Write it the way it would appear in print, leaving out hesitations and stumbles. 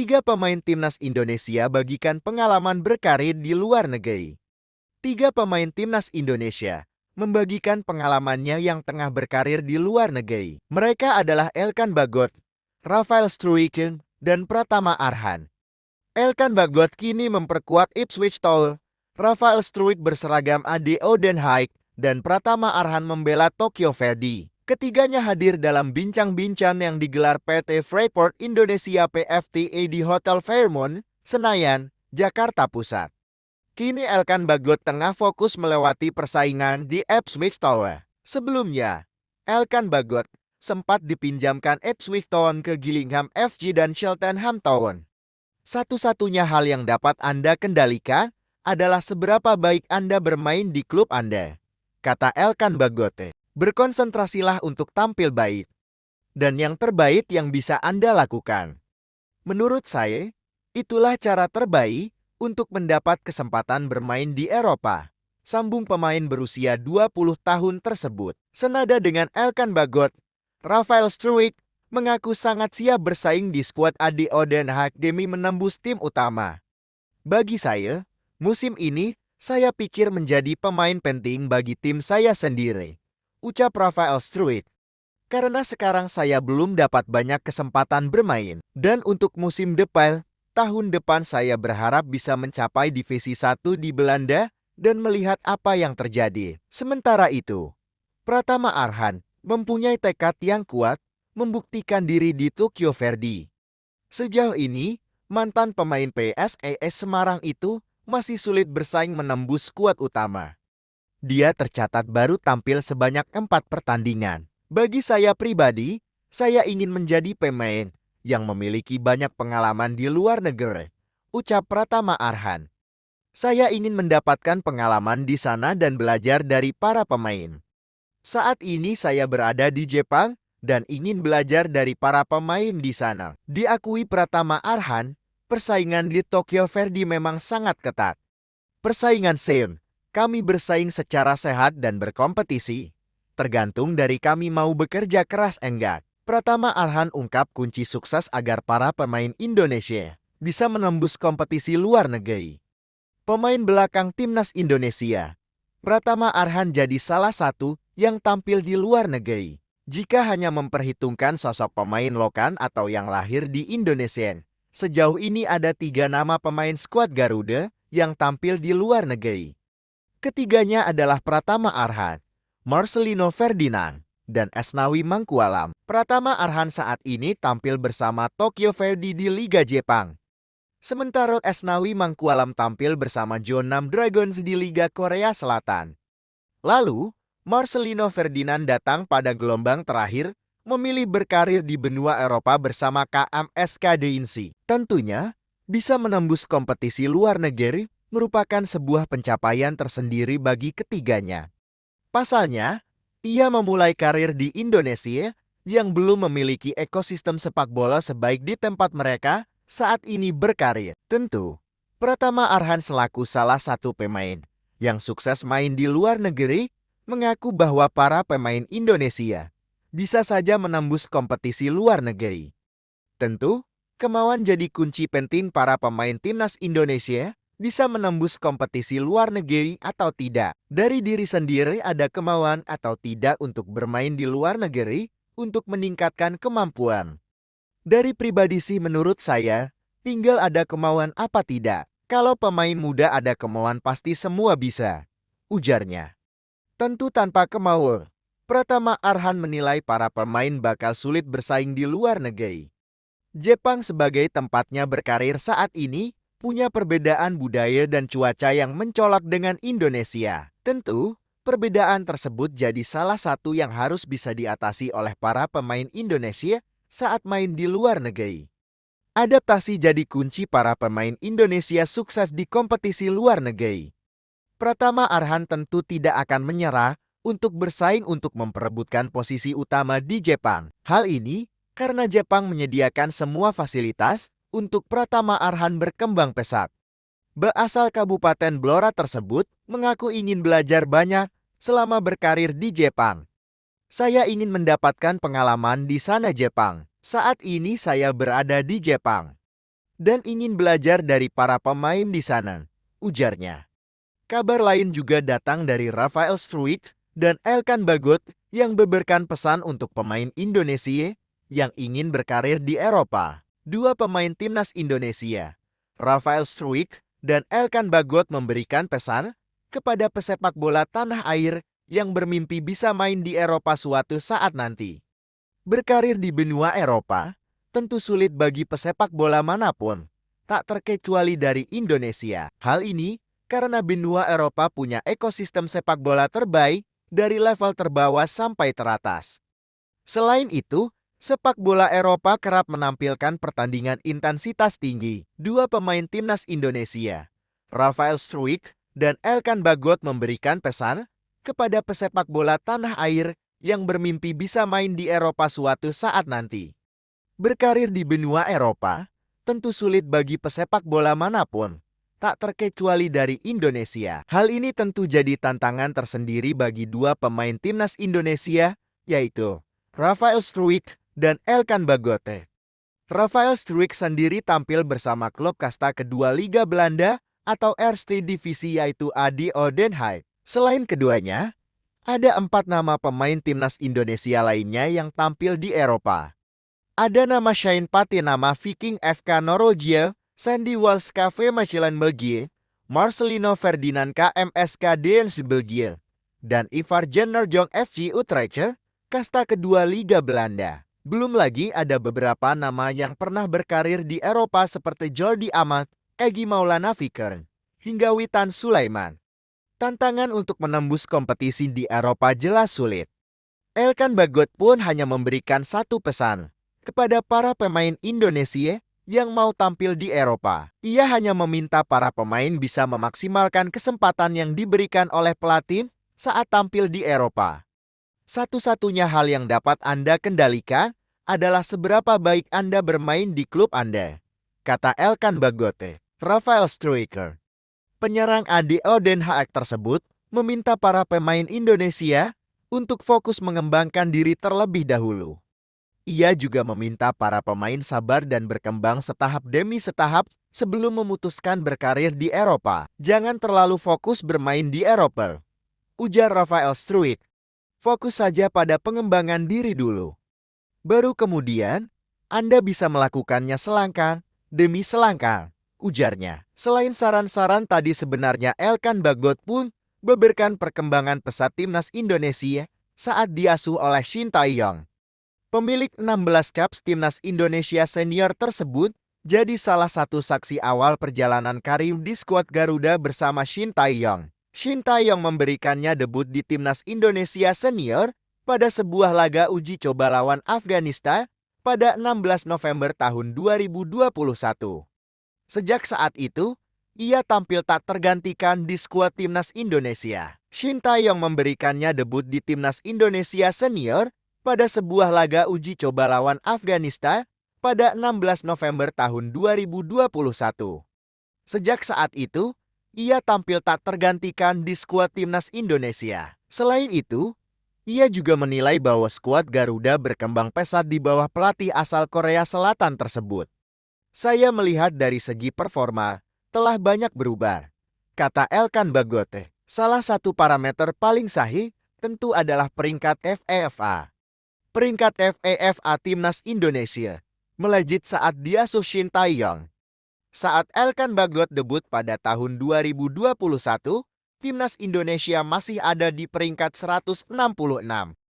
Tiga pemain timnas Indonesia bagikan pengalaman berkarir di luar negeri. Tiga pemain timnas Indonesia membagikan pengalamannya yang tengah berkarir di luar negeri. Mereka adalah Elkan Bagot, Rafael Struijk, dan Pratama Arhan. Elkan Bagot kini memperkuat Ipswich Town, Rafael Struijk berseragam ADO Den Haag, dan Pratama Arhan membela Tokyo Verdy. Ketiganya hadir dalam bincang-bincang yang digelar PT Freeport Indonesia PFTA di Hotel Fairmont, Senayan, Jakarta Pusat. Kini Elkan Bagot tengah fokus melewati persaingan di Ipswich Town. Sebelumnya, Elkan Bagot sempat dipinjamkan Ipswich Town ke Gillingham FC dan Cheltenham Town. Satu-satunya hal yang dapat Anda kendalikan adalah seberapa baik Anda bermain di klub Anda, kata Elkan Bagot. Berkonsentrasilah untuk tampil baik. Dan yang terbaik yang bisa Anda lakukan. Menurut saya, itulah cara terbaik untuk mendapat kesempatan bermain di Eropa. Sambung pemain berusia 20 tahun tersebut. Senada dengan Elkan Bagot, Rafael Struijk mengaku sangat siap bersaing di skuad ADO Den Haag demi menembus tim utama. Bagi saya, musim ini saya pikir menjadi pemain penting bagi tim saya sendiri, ucap Rafael Struijk. Karena sekarang saya belum dapat banyak kesempatan bermain. Dan untuk musim depan, tahun depan saya berharap bisa mencapai divisi 1 di Belanda dan melihat apa yang terjadi. Sementara itu, Pratama Arhan mempunyai tekad yang kuat membuktikan diri di Tokyo Verdy. Sejauh ini, mantan pemain PSIS Semarang itu masih sulit bersaing menembus skuad utama. Dia tercatat baru tampil sebanyak 4 pertandingan. Bagi saya pribadi, saya ingin menjadi pemain yang memiliki banyak pengalaman di luar negeri, ucap Pratama Arhan. Saya ingin mendapatkan pengalaman di sana dan belajar dari para pemain. Saat ini saya berada di Jepang dan ingin belajar dari para pemain di sana. Diakui Pratama Arhan, persaingan di Tokyo Verdy memang sangat ketat. Persaingan same. Kami bersaing secara sehat dan berkompetisi. Tergantung dari kami mau bekerja keras enggak. Pratama Arhan ungkap kunci sukses agar para pemain Indonesia bisa menembus kompetisi luar negeri. Pemain belakang timnas Indonesia, Pratama Arhan jadi salah satu yang tampil di luar negeri. Jika hanya memperhitungkan sosok pemain lokal atau yang lahir di Indonesia, sejauh ini ada 3 nama pemain skuad Garuda yang tampil di luar negeri. Ketiganya adalah Pratama Arhan, Marcelino Ferdinand, dan Asnawi Mangkualam. Pratama Arhan saat ini tampil bersama Tokyo Verdy di Liga Jepang. Sementara Asnawi Mangkualam tampil bersama Jeonnam Dragons di Liga Korea Selatan. Lalu, Marcelino Ferdinand datang pada gelombang terakhir, memilih berkarir di benua Eropa bersama KMSK Deinzi. Tentunya, bisa menembus kompetisi luar negeri merupakan sebuah pencapaian tersendiri bagi ketiganya. Pasalnya, ia memulai karir di Indonesia yang belum memiliki ekosistem sepak bola sebaik di tempat mereka saat ini berkarir. Tentu, Pratama Arhan selaku salah satu pemain yang sukses main di luar negeri mengaku bahwa para pemain Indonesia bisa saja menembus kompetisi luar negeri. Tentu, kemauan jadi kunci penting para pemain timnas Indonesia bisa menembus kompetisi luar negeri atau tidak. Dari diri sendiri ada kemauan atau tidak untuk bermain di luar negeri untuk meningkatkan kemampuan. Dari pribadi sih menurut saya, tinggal ada kemauan apa tidak. Kalau pemain muda ada kemauan pasti semua bisa, ujarnya. Tentu tanpa kemauan, Pratama Arhan menilai para pemain bakal sulit bersaing di luar negeri. Jepang sebagai tempatnya berkarir saat ini punya perbedaan budaya dan cuaca yang mencolok dengan Indonesia. Tentu, perbedaan tersebut jadi salah satu yang harus bisa diatasi oleh para pemain Indonesia saat main di luar negeri. Adaptasi jadi kunci para pemain Indonesia sukses di kompetisi luar negeri. Pratama Arhan tentu tidak akan menyerah untuk bersaing untuk memperebutkan posisi utama di Jepang. Hal ini karena Jepang menyediakan semua fasilitas untuk Pratama Arhan berkembang pesat. Berasal Kabupaten Blora tersebut mengaku ingin belajar banyak selama berkarir di Jepang. Saya ingin mendapatkan pengalaman di sana Jepang. Saat ini saya berada di Jepang. dan ingin belajar dari para pemain di sana, ujarnya. Kabar lain juga datang dari Rafael Struijk dan Elkan Bagot yang memberikan pesan untuk pemain Indonesia yang ingin berkarir di Eropa. Dua pemain timnas Indonesia, Rafael Struijk dan Elkan Bagot, memberikan pesan kepada pesepak bola tanah air yang bermimpi bisa main di Eropa suatu saat nanti. Berkarir di benua Eropa tentu sulit bagi pesepak bola manapun, tak terkecuali dari Indonesia. Hal ini karena benua Eropa punya ekosistem sepak bola terbaik dari level terbawah sampai teratas. Selain itu, sepak bola Eropa kerap menampilkan pertandingan intensitas tinggi. Dua pemain timnas Indonesia, Rafael Struijk dan Elkan Bagot, memberikan pesan kepada pesepak bola tanah air yang bermimpi bisa main di Eropa suatu saat nanti. Berkarir di benua Eropa tentu sulit bagi pesepak bola manapun, tak terkecuali dari Indonesia. Hal ini tentu jadi tantangan tersendiri bagi dua pemain timnas Indonesia, yaitu Rafael Struijk dan Elkan Bagot. Rafael Struijk sendiri tampil bersama klub kasta kedua Liga Belanda atau Eerste Divisie, yaitu ADO Den Haag. Selain keduanya, ada 4 nama pemain timnas Indonesia lainnya yang tampil di Eropa. Ada nama Shane Pati, nama Viking FK Norwegia, Sandy Walsh KV Mechelen Belgia, Marcelino Ferdinand KMSK Dens Belgia, dan Ivar Jenner-Jong FC Utrecht, kasta kedua Liga Belanda. Belum lagi ada beberapa nama yang pernah berkarir di Eropa seperti Jordi Amat, Egy Maulana Fikri, hingga Witan Sulaiman. Tantangan untuk menembus kompetisi di Eropa jelas sulit. Elkan Bagot pun hanya memberikan satu pesan kepada para pemain Indonesia yang mau tampil di Eropa. Ia hanya meminta para pemain bisa memaksimalkan kesempatan yang diberikan oleh pelatih saat tampil di Eropa. Satu-satunya hal yang dapat Anda kendalikan adalah seberapa baik Anda bermain di klub Anda, kata Elkan Bagot. Rafael Struijk, penyerang ADO Den Haag tersebut, meminta para pemain Indonesia untuk fokus mengembangkan diri terlebih dahulu. Ia juga meminta para pemain sabar dan berkembang setahap demi setahap sebelum memutuskan berkarir di Eropa. Jangan terlalu fokus bermain di Eropa, ujar Rafael Struijk. Fokus saja pada pengembangan diri dulu. Baru kemudian, Anda bisa melakukannya selangkah demi selangkah, ujarnya. Selain saran-saran tadi, sebenarnya Elkan Bagot pun memberikan perkembangan pesat timnas Indonesia saat diasuh oleh Shin Tae-yong. Pemilik 16 caps timnas Indonesia senior tersebut jadi salah satu saksi awal perjalanan karir di skuad Garuda bersama Shin Tae-yong. Shin Tae-yong memberikannya debut di timnas Indonesia senior pada sebuah laga uji coba lawan Afghanistan pada 16 November tahun 2021. Sejak saat itu, ia tampil tak tergantikan di skuad timnas Indonesia. Shin Tae-yong memberikannya debut di timnas Indonesia senior pada sebuah laga uji coba lawan Afghanistan pada 16 November tahun 2021. Sejak saat itu, ia tampil tak tergantikan di skuad timnas Indonesia. Selain itu, ia juga menilai bahwa skuad Garuda berkembang pesat di bawah pelatih asal Korea Selatan tersebut. Saya melihat dari segi performa, telah banyak berubah, kata Elkan Bagot. Salah satu parameter paling sahih tentu adalah peringkat FIFA. Peringkat FIFA Timnas Indonesia melejit saat diasuh Shin Tae-yong. Saat Elkan Bagot debut pada tahun 2021, Timnas Indonesia masih ada di peringkat 166.